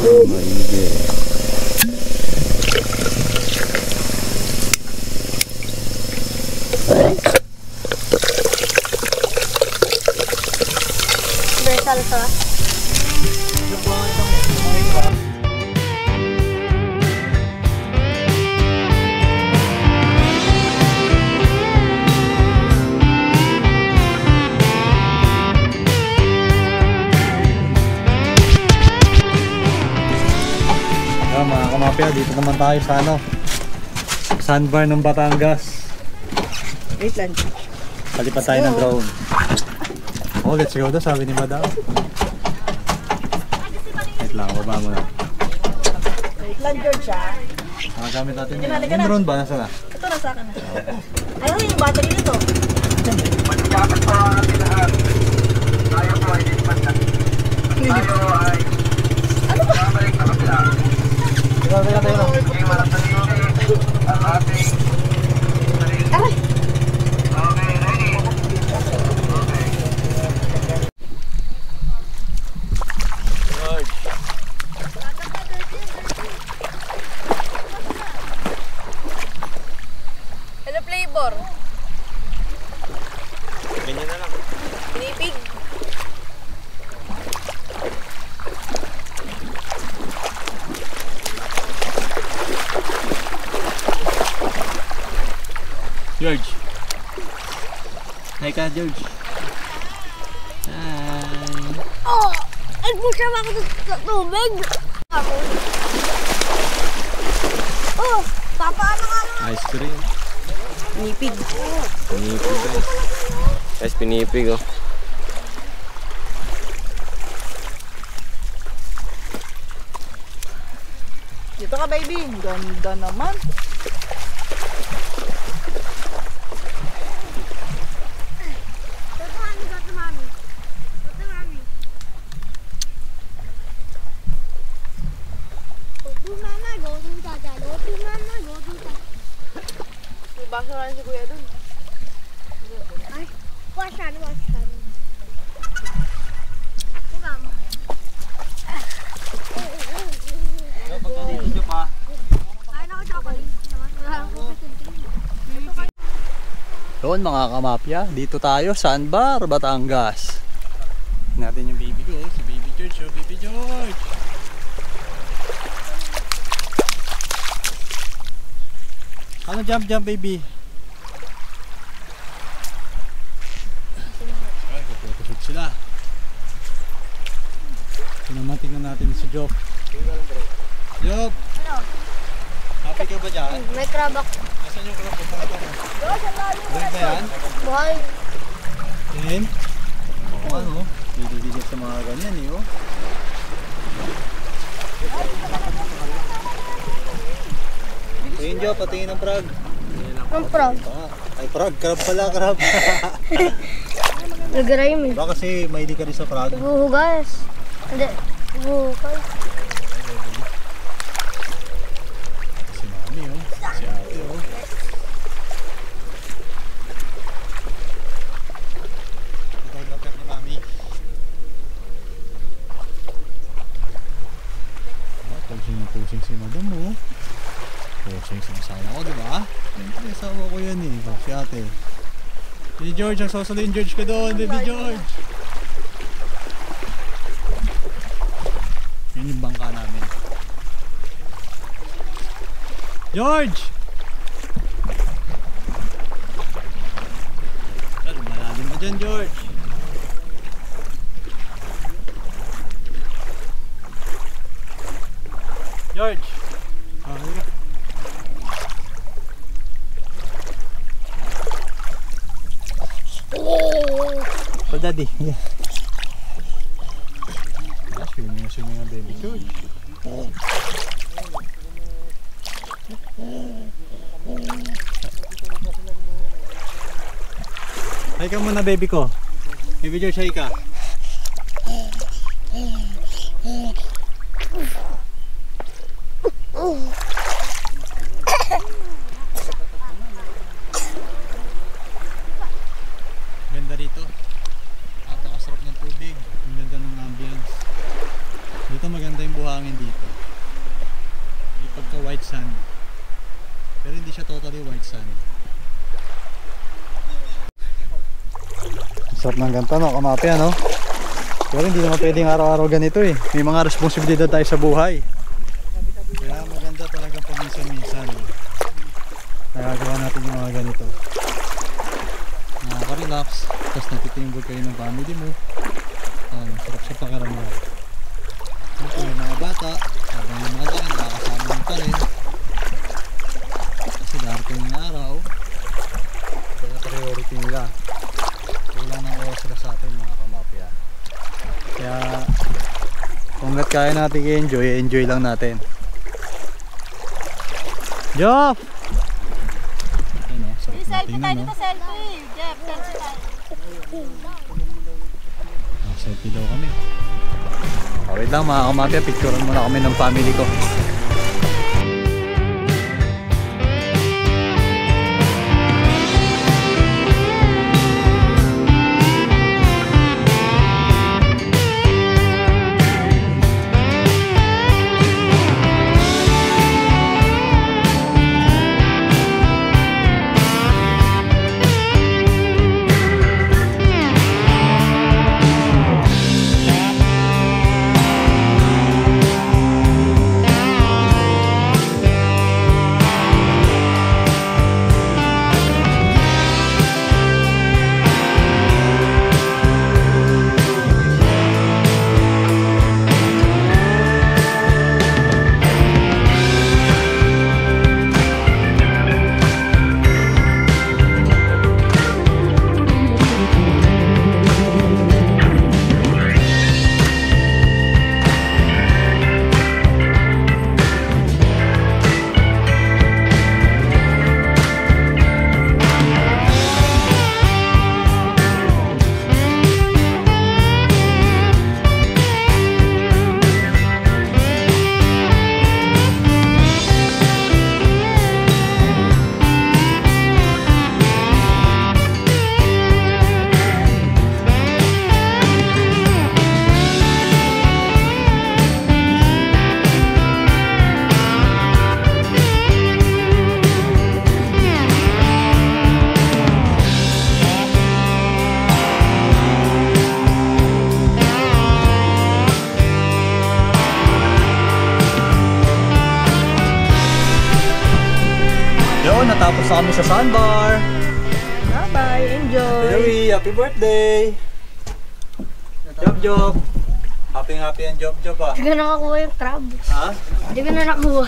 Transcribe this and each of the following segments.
Maigi. Versal sa. Mga kamapya, dito naman tayo sa sandbar ng Batangas. Wait lang. Palipat tayo ng drone. Oh, let's go daw, sabi ni Madam. Wait lang, baba mo na. Wait lang, George, ah. Gamit natin yung drone ba? Nasaan na? Ito, nasa akin na. Ano yung battery nito? Magkakapit pa natin lahat. Tayo po ay lipat na. Tayo ay... Ano ba? Babalik na kapila. Iwan ang sarili ang ating sarili. Aray! Okay, ready? Okay. Ano flavor? Ganyan na lang. Pinipig. George. Hi ka, George. Hi. Oh! Nagpusa ako sa tubig. Oh! Papaano nga naman? Ice cream. Pinipig. Pinipig guys. Guys, pinipig oh. Dito ka, baby. Ganda naman. Basa nga si Kuya dun. Ay, wasan. Tigam. Dito pa. Kain ako chocolate. Wala akong kasuntin. Doon mga kamapya, dito tayo, Sandbar, Batangas. Natin yung baby ko, si Baby George, oh, Baby George. Ano jump baby? Ay, puputusok sila. Tingnan natin si Job. Job! Happy ka ba dyan? May crab ako. Nasaan yung crab? Pupunta mo. Buhay ba yan? Buhay. Tingin? Oo ano, didididit sa mga ganyan eh oh. Tingin Job, patingin ang prag. Ang crab. Ay prag, crab pala, crab. Nagaray mo. Baka kasi mahilig ka rin sa prag. Hugas. Hindi. Hugas. Si mami oh, si ate oh. Ito ang lapit ni mami. Pusing si madam oh. Pusing si asawa ko, di ba? Siyempre, asawa ko yan eh. Si ate. Si George, ang sasalin George ka doon, baby George. Yan yung bangka namin. George! Saan, malalim mo dyan, George. George! Ah, halika. Oh, daddy. Yeah. Swimming ang baby George. Hi ka muna baby ko. Baby George, hi ka. Ganda rito. Napakasarap ng tubig. Ang ganda ng ambience. Dito maganda maganda yung buhangin dito. May pagka white sand. Pero hindi siya totally white sand. Sarap ng ganito, no? Kamapi, ano? Pero hindi naman pwedeng araw-araw ganito eh. May mga responsibilidad tayo sa buhay. Kaya maganda talagang paminsan-minsan. Nagagawa natin yung mga ganito. Nakaka-relax. Tapos nagtitimbol kayo ng family mo. Sarap sa pakiramdam. Ito yung mga bata. Habang lumalaki, nakakasama mo pa rin. Kasi darating yung araw. Kaya priority nila. Kulang ng oras sila sa atin mga kamapya. Kaya kung kaya natin i-enjoy, enjoy lang natin. Joff! Ano, sarap na tingnan, no? selfie. Jeff, selfie tayo. Selfie daw kami. Wait lang mga kamapya, picturean muna kami ng family ko. Natapos na kami sa sandbar. Bye-bye. Enjoy. Joey, happy birthday! Job Job! Happy and Job Job ah. Hindi ko nakakuha yung crab. Ha? Hindi ko na nakuha.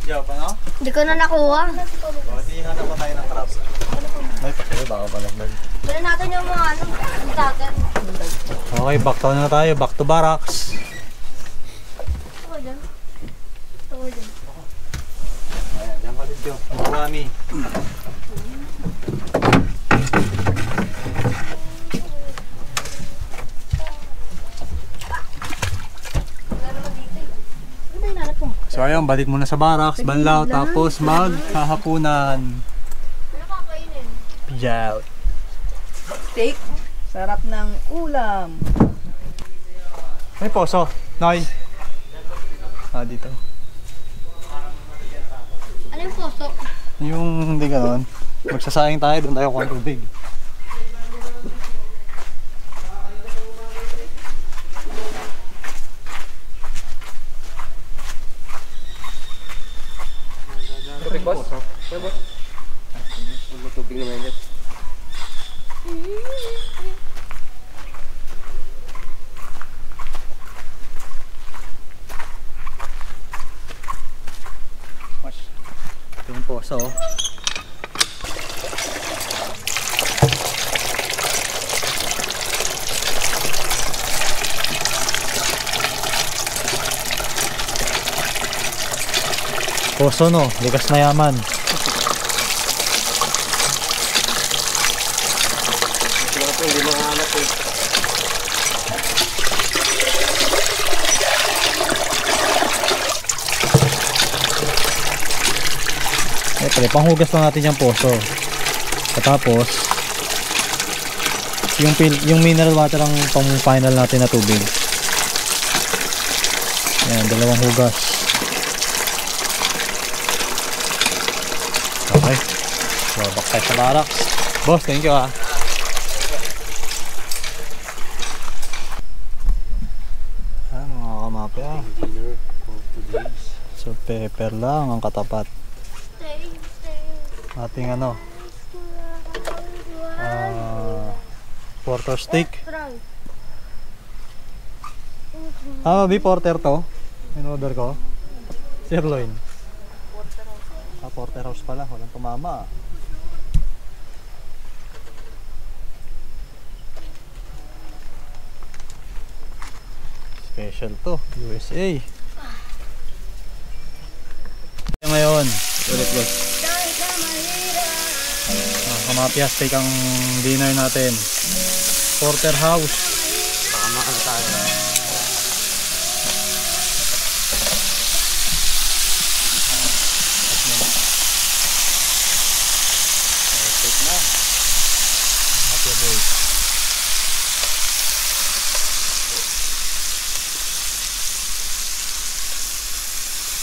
Job ano? Hindi ko na nakuha. O, di hanap pa tayo ng crabs. May pasaya baka balagdag. Dali natin yung mga ano, yung dagat. Okay, back town na tayo. Back to barracks. Ako dyan. Ako dyan. Ayan, dyan ka din Job. Mami. So ayun, balik muna sa barracks, banlaw, tapos maghahapunan. Ano kakainin? Pijaw. Steak. Sarap ng ulam. May poso. Noy. Ah, dito. Ano yung puso? Yung hindi gano'n. Magsasayang tayo, doon tayo kuha ng tubig. Tubig, boss? Tubig, boss? Tubig naman yan. Ito yung poso. Poso no, likas na yaman. Hindi makahanap eh. Ito, panghugas lang natin yung poso. Tapos yung mineral water ang pang final natin na tubig. Dalawang hugas. Okay. Babak tayo sa barracks. Boss, thank you ah. Mga kamapya. So pepper lang ang katapat. Ating ano, porter steak. Mabi porter to. In-order ko. Sirloin. Porter house pala. Walang tumama. Special to. USA. Ngayon. Ulit boss. Kamapya steak ang dinner natin. Porter house. Baka maano tayo.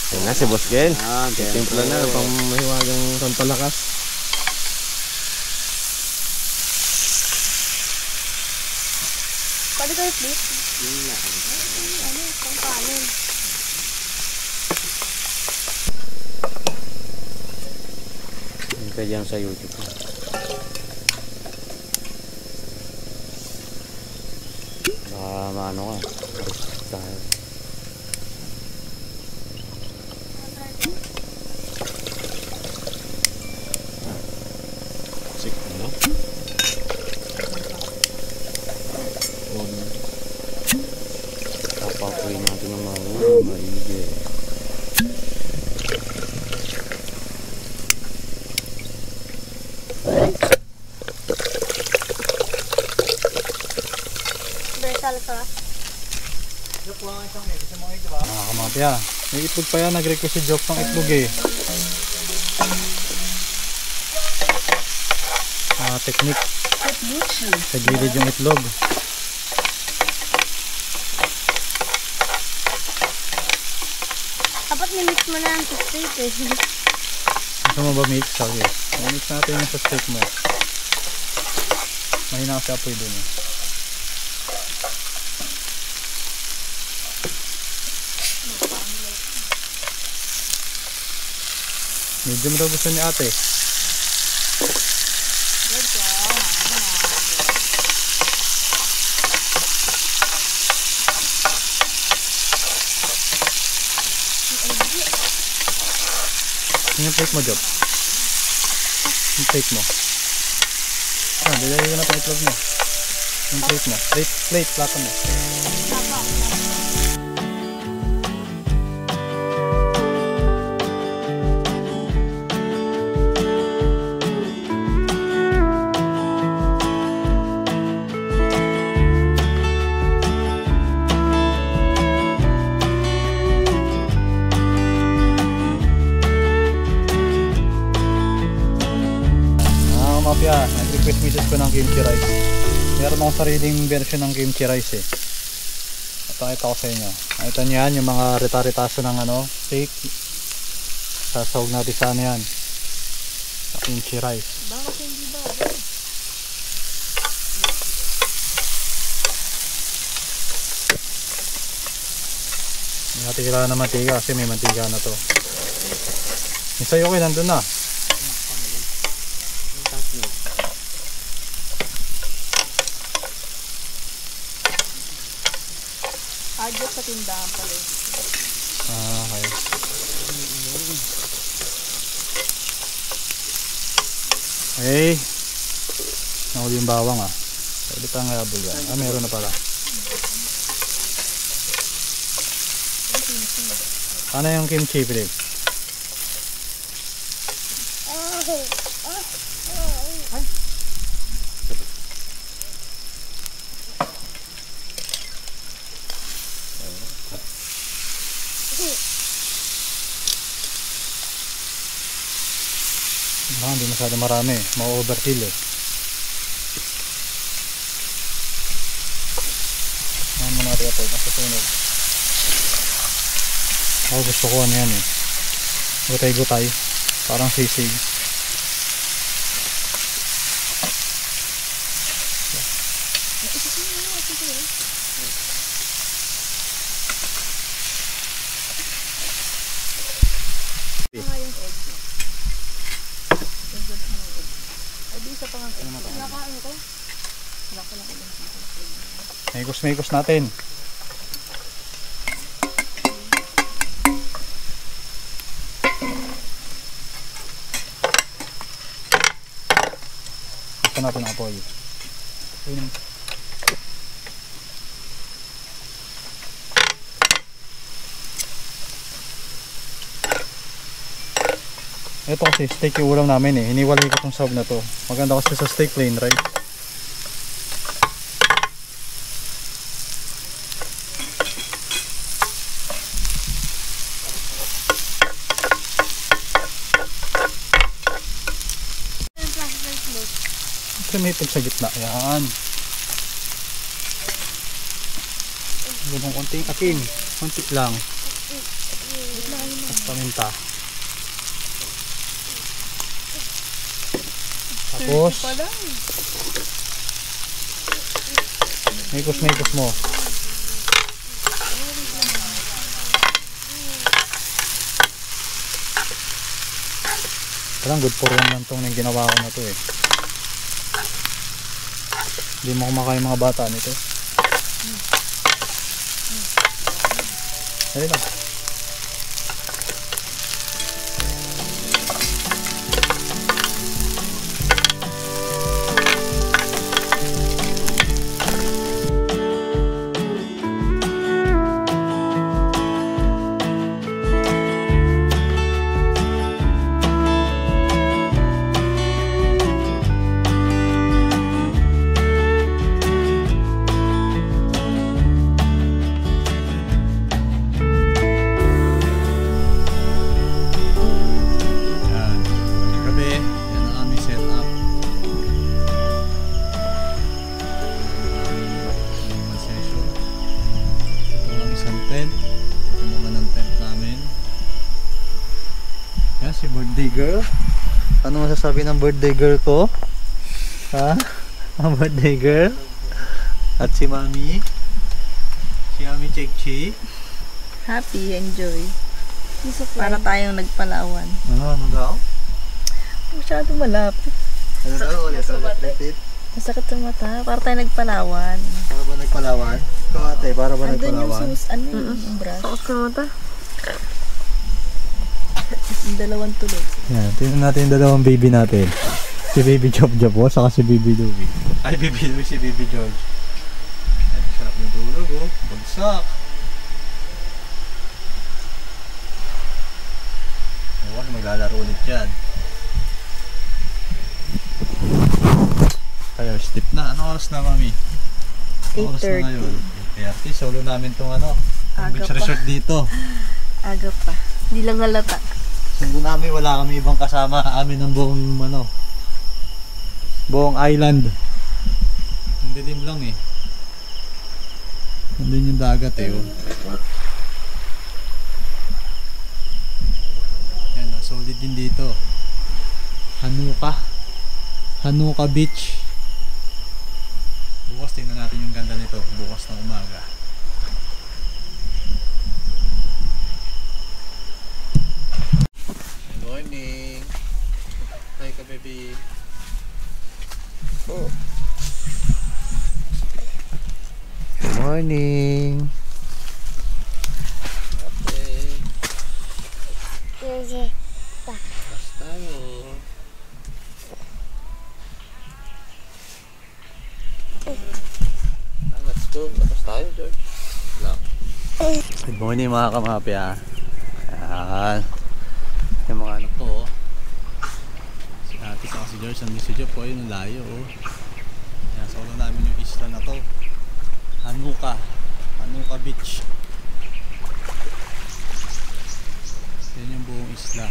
Yan na si Boss Ken. Timpla na pang mahiwagang pampalakas. Pwede ko i-flip? Ano? Pang kanin. Hintay yan sa YouTube. Baka maano ka. Tayo. Papapuin natin ng mga maigi. Versal ka. Mga kamapya. May itlog pa yan. Nag-request si Joke ng itlog eh. Technique. Sa gilid yung itlog. Dapat ni-mix mo na ang steak eh. Gusto mo ba mix? Sige. Mix natin yung sa steak mo. Mahina kasi apoy dun eh. Medyo mo daw gusto ni ate. Yung plate mo, Job. Yung plate mo. Dilagay ko na itong itlog mo. Yung plate mo. Plata mo. Nag-request misis ko ng kimchi rice. Meron akong sariling version ng kimchi rice eh. Ito ko sa inyo. Ito niyan yung mga rita-ritaso ng ano, steak. Sasawag natin sa ano yan. Sa kimchi rice. Bakit hindi ba? Hindi natin kailangan ng mantika kasi may mantika na to. Yung sayo ko nandun na. Adjust sa tindahan pala. Okay. Okay. Nahuli yung bawang ah. Pwede tayong habol yan. Meron na pala. Ano yung kimchi, Philip? Hindi masyado marami. Ma-overkill eh. Ayan mo natin ito. Nasa sunog. Ako gusto ko ano yan eh. Gutay-gutay. Parang sisig. Nga yung egg. Dagdag ka ng egg. Ay, di isa pa nga egg. Nakain ko. Wala ko lang ibang egg. Maikos-maikos natin. Gusto natin ang apoy. Ito kasi steak yung ulam namin eh. Hiniwalay ko itong sahog na to. Maganda kasi sa steak plain rice. Primitive sa gitna. Yan. Gulong konting asin. Konti lang. Tapos paminta. Tapos maikos mo. Parang good for one lang tong ginawa ko na to eh. Hindi mo kumakain mga bata nito. Dali lang. Si birthday girl. Ano masasabi ng birthday girl ko? Ha? Ang birthday girl? At si Mami? Si Mami Chekchi? Happy, enjoy. Para tayong nagpalawan. Ano daw? Masyado malapit. Ano daw? Ulit, repeat. Masakit sa mata. Para tayong nagpalawan. Para ba nagpalawan? Ikaw ate, para ba Andun yung nagpalawan? yung brush. Sakit sa mata. Yung dalawang tulog. Yan, tingnan natin yung dalawang baby natin. Si Baby Job Job po, saka si Baby Louie. Ay, Baby Louie, si Baby George. Ay, sarap yung tulog oh. Bagsak. Oo, maglalaro ulit yan. Kaya step na. Anong oras na, Mami? Anong oras na 8:30. ngayon? 8:30. Solo namin itong Aga beach pa. resort dito. Aga pa. Hindi lang halata. Sundo namin, wala kami ibang kasama. Amin ang buong island. Ang dilim lang eh. Nandun yung dagat eh. Oh. Yan oh, solid din dito. Hanuka Beach. Bukas tingnan natin yung ganda nito. Bukas na umaga. Morning. Hi ka baby. Oh. Good morning. Ate. Tapos tayo. Let's go. Tapos tayo, George. Good morning mga kamapya. Ayan. Yung mga ano po, si ate saka si George, nandun si Jeff po, yun ang layo oh. Yan, solo namin yung isla na to, Hanuka Beach. Yan yung buong isla.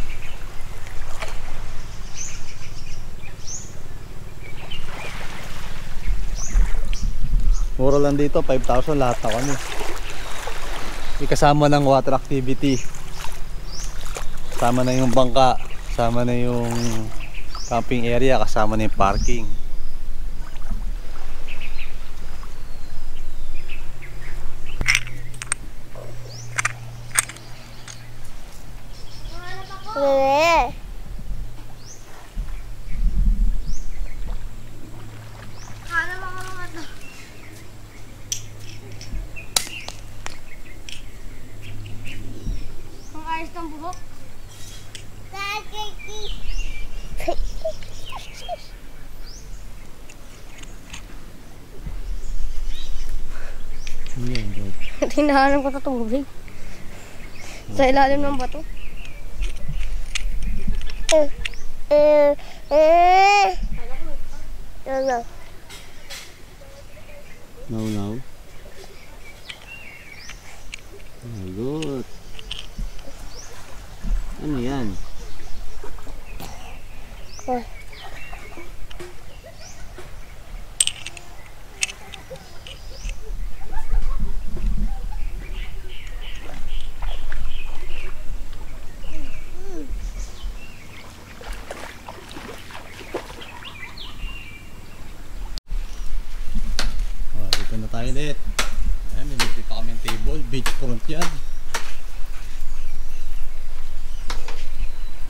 Mura lang dito, 5,000 lahat na kami. Ikasama ng water activity. Kasama na yung bangka, kasama na yung camping area, kasama na yung parking. Bebe. Ang ayos ng buhok. Tinahanap ko sa tubig. Sa ilalim ng bato. Now. Good. Ano yan? Dito na tayo ulit. Ayan, may libre pa kaming table, beach front yan.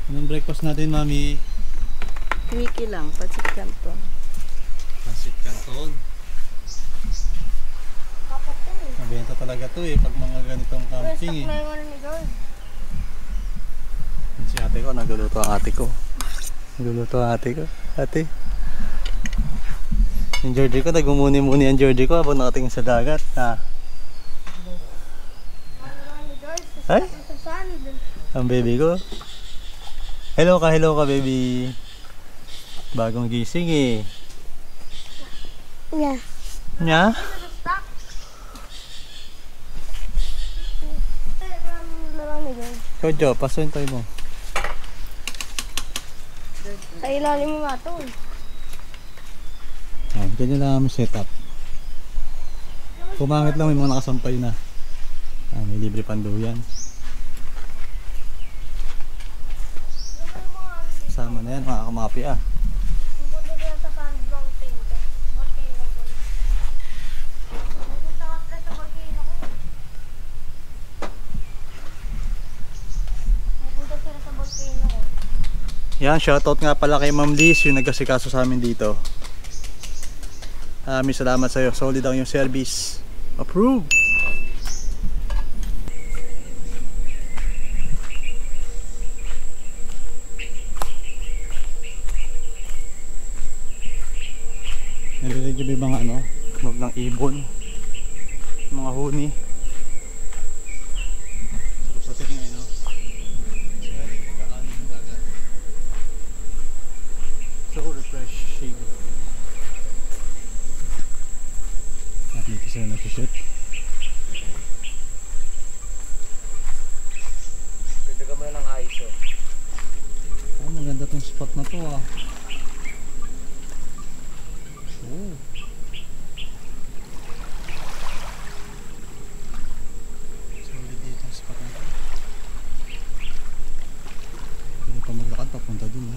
Anong breakfast natin, Mami? Wiki lang, pancit canton. Pancit canton. Mabenta talaga to pag mga ganitong camping Si ate ko, nagluluto ang ate ko. Ate. Yung Georgie ko, nagmumuni-muni ang Georgie ko habang nakatingin sa dagat. Ay? Ang baby ko. Hello ka baby. Bagong gising Yeah. Nya? Jojo, pasuin tayo mo. Sa ilalim mo nga ito. Ganyan lang ang setup. Pumangit lang, may mga nakasampay na. May libre panduyan. Kasama na yan, mga kamapi Yan, shoutout nga pala kay Ma'am Liz, yung nagkasikaso sa amin dito. Maraming salamat sa iyo. Solid ang yung service. Approved. Narinig yung mga tunog ng ibon, mga huni. Sa tingin ngayon, so refreshing. At dito sila nag-shoot. Pwede ka muna ng ISO. Maganda tong spot na to Solid dito ang spot na to. Pwede pa maglakad papunta dun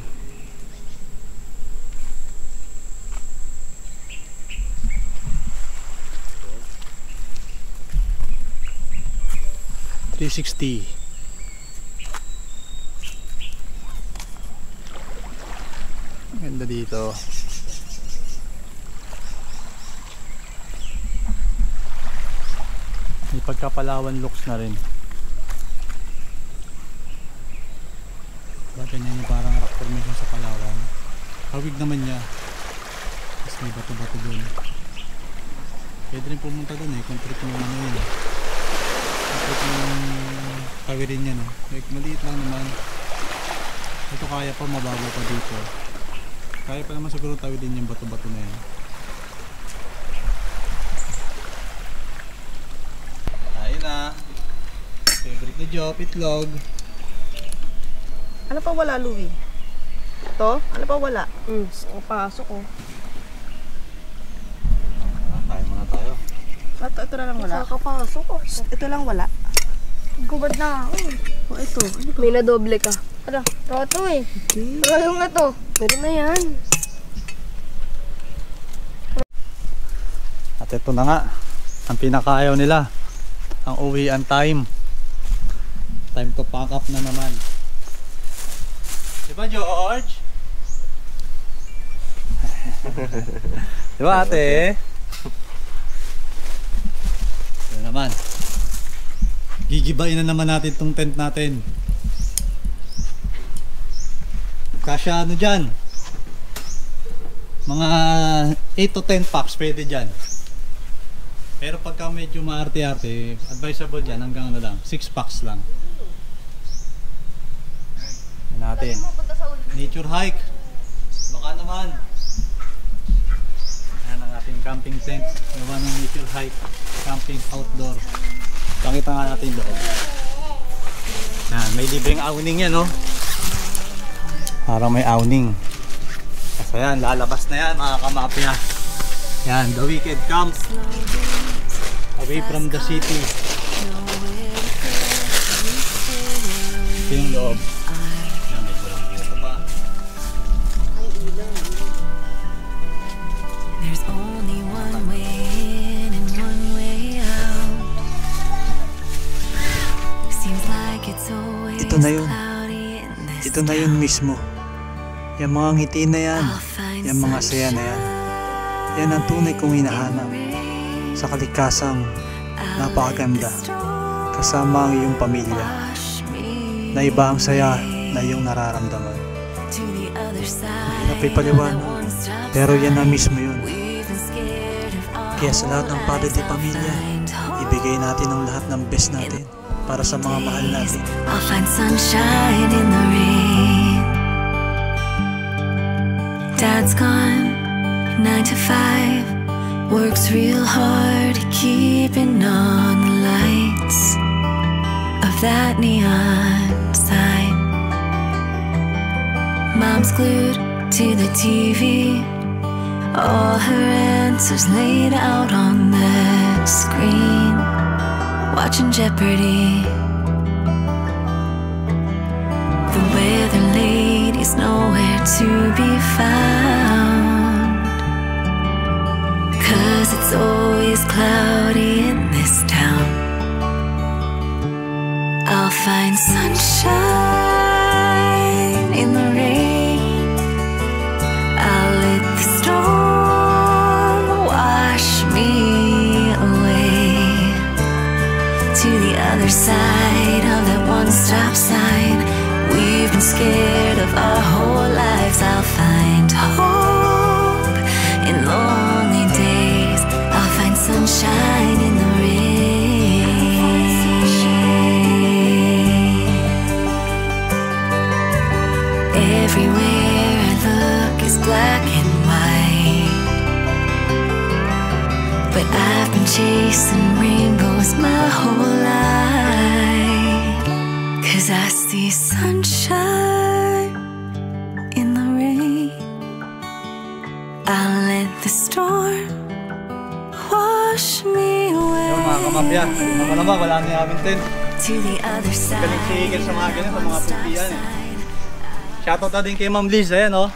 360. Ganda dito. May pagkapalawan looks na rin. Bakit yan yung parang rock formation sa Palawan. Hawig naman niya. Tapos may bato-bato doon. Pwede rin pumunta doon kung trip yung yun. Trip yung kawirin niya Like, maliit lang naman. Ito kaya pa, mabago pa dito. Kaya pa naman siguro tawidin yung bato-bato na yan. Ayun na. Favorite na job, itlog. Ano pa wala, Louie? Ito? Ano pa wala? Pasok ko. Kain muna tayo. Ito na lang wala. Kakapasok ko. Ito lang wala. Gubad na ako. Ito. May nadoble ka. Ano? Roto eh. Rolong na to. Pwede na yan. At ito na nga, ang pinakaayaw nila, ang uwian time. Time to pack up na naman. Diba George? Diba ate? Yan naman. Gigibain na naman natin tong tent natin. Kasya ano dyan? Mga 8 to 10 packs pwede dyan. Pero pagka medyo maarte-arte, advisable dyan hanggang ano lang, 6 packs lang. Yan natin. Nature hike. Baka naman. Yan ang ating camping tent. Gawa ng nature hike. Camping outdoor. Pakita nga natin loob. Yan, may libreng awning yan, no? Parang may awning. Kasi yan, lalabas na yan mga kamapya. Yan, the weekend camp. Away from the city. Ito yung loob. Yan, may kulang dito pa. There's only one way in and one way out. Seems like it's always Ito na yun. cloudy in this Ito na yun mismo. Yung mga ngiti na yan, I'll find yung mga saya na yan, yan ang tunay kong hinahanap sa kalikasang napakaganda kasama ang iyong pamilya na iba ang saya na iyong nararamdaman. Napipaliwanag, pero yan na mismo yun. Kaya sa lahat ng padre de pamilya, ibigay natin ang lahat ng best natin para sa mga mahal natin. I'll find sunshine in the rain. Dad's gone, 9 to 5. Works real hard at keeping on the lights of that neon sign. Mom's glued to the TV, all her answers laid out on the screen, watching Jeopardy. The weather lady's nowhere to be found, 'cause it's always cloudy in this town. I'll find sunshine in the rain. I'll let the storm wash me away to the other side of that one-stop sign. We've been scared of our whole lives. I'll find hope in lonely days. I'll find sunshine in the rain. Everywhere I look is black and white, but I've been chasing rainbows my whole life, 'cause I see sunshine in the rain. I'll let the storm wash me away Yung mga kamapya, naman wala na yung aming tent. to the other side. Galing si Igel sa mga ganyan, sa mga pupian. Shoutout na din kay Ma'am Liz, ayan o.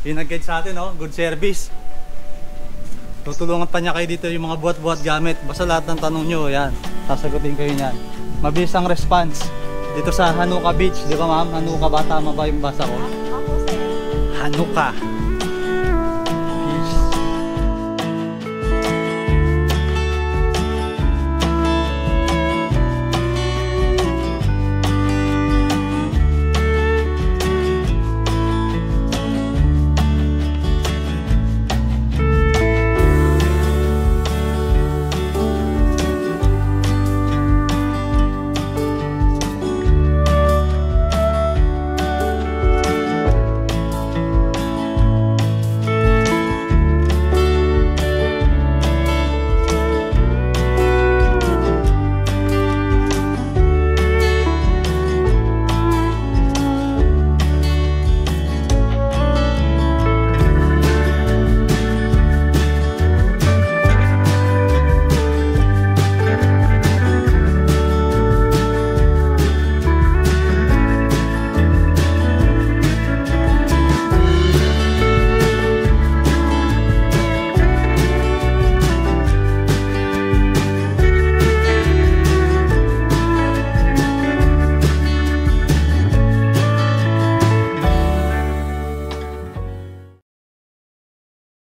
Yung nag-guide sa atin, no? Good service. Tutulungan pa niya kayo dito yung mga buhat-buhat gamit. Basta lahat ng tanong nyo, yan. Sasagutin kayo niyan. Mabilis ang response. Dito sa Hanuka Beach, di ba ma'am? Hanuka ba? Tama ba yung basa ko? Hanuka.